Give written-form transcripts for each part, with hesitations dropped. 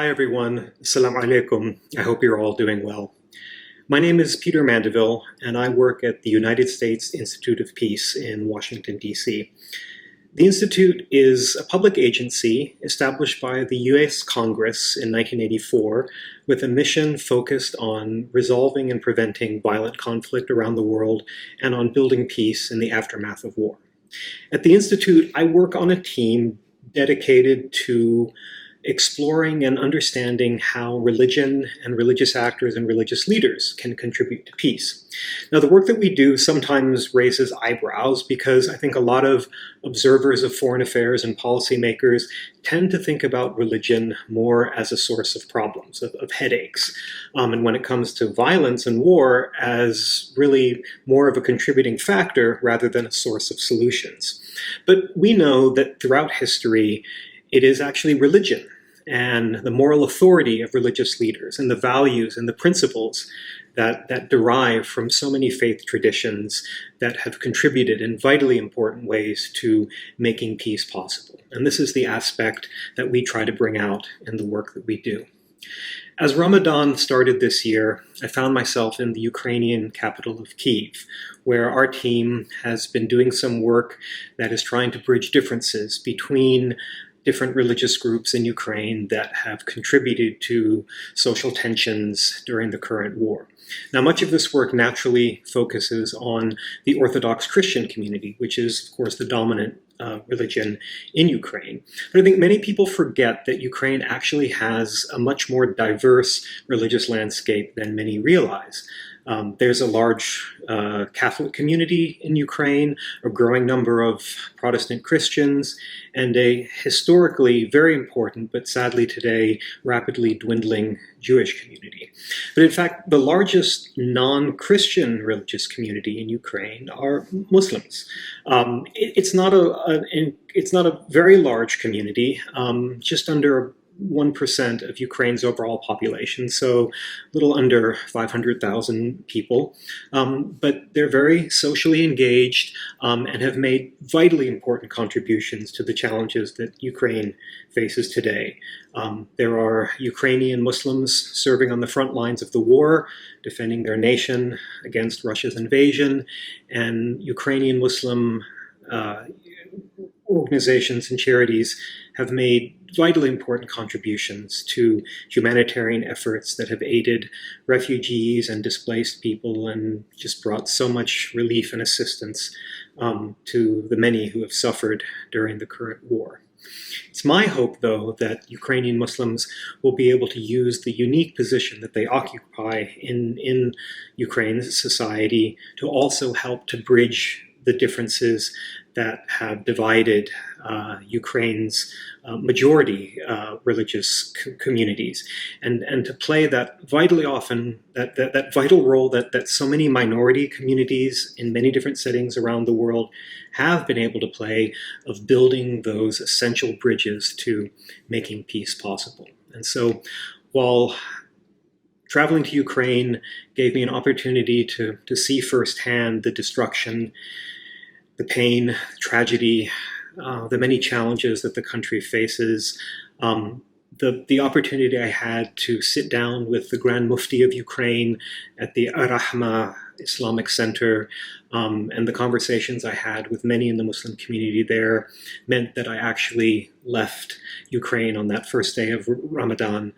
Hi everyone, Assalamu alaikum. I hope you're all doing well. My name is Peter Mandaville, and I work at the United States Institute of Peace in Washington, D.C. The Institute is a public agency established by the U.S. Congress in 1984 with a mission focused on resolving and preventing violent conflict around the world and on building peace in the aftermath of war. At the Institute, I work on a team dedicated to exploring and understanding how religion and religious actors and religious leaders can contribute to peace. Now, the work that we do sometimes raises eyebrows because I think a lot of observers of foreign affairs and policymakers tend to think about religion more as a source of problems, of headaches, and when it comes to violence and war as really more of a contributing factor rather than a source of solutions. But we know that throughout history, it is actually religion and the moral authority of religious leaders and the values and the principles that derive from so many faith traditions that have contributed in vitally important ways to making peace possible. And this is the aspect that we try to bring out in the work that we do. As Ramadan started this year, I found myself in the Ukrainian capital of Kyiv, where our team has been doing some work that is trying to bridge differences between different religious groups in Ukraine that have contributed to social tensions during the current war. Now, much of this work naturally focuses on the Orthodox Christian community, which is, of course, the dominant religion in Ukraine. But I think many people forget that Ukraine actually has a much more diverse religious landscape than many realize. There's a large Catholic community in Ukraine, a growing number of Protestant Christians, and a historically very important, but sadly today rapidly dwindling Jewish community. But in fact, the largest non-Christian religious community in Ukraine are Muslims. It's not a very large community, just under 1% of Ukraine's overall population, so a little under 500,000 people. But they're very socially engaged and have made vitally important contributions to the challenges that Ukraine faces today. There are Ukrainian Muslims serving on the front lines of the war, defending their nation against Russia's invasion, and Ukrainian Muslim organizations and charities have made vitally important contributions to humanitarian efforts that have aided refugees and displaced people and just brought so much relief and assistance to the many who have suffered during the current war. It's my hope, though, that Ukrainian Muslims will be able to use the unique position that they occupy in Ukraine's society to also help to bridge the differences that have divided Ukraine's majority religious communities, and to play that vitally often, that vital role that so many minority communities in many different settings around the world have been able to play of building those essential bridges to making peace possible. And so while traveling to Ukraine gave me an opportunity to see firsthand the destruction, the pain, the tragedy, the many challenges that the country faces, the opportunity I had to sit down with the Grand Mufti of Ukraine at the Ar-Rahma Islamic Center, and the conversations I had with many in the Muslim community there meant that I actually left Ukraine on that first day of Ramadan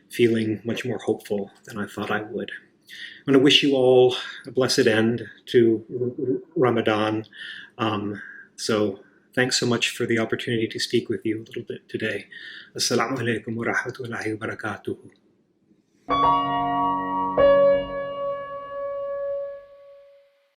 feeling much more hopeful than I thought I would. I want to wish you all a blessed end to Ramadan. So thanks so much for the opportunity to speak with you a little bit today. Assalamu alaikum wa rahmatullahi wa barakatuhu.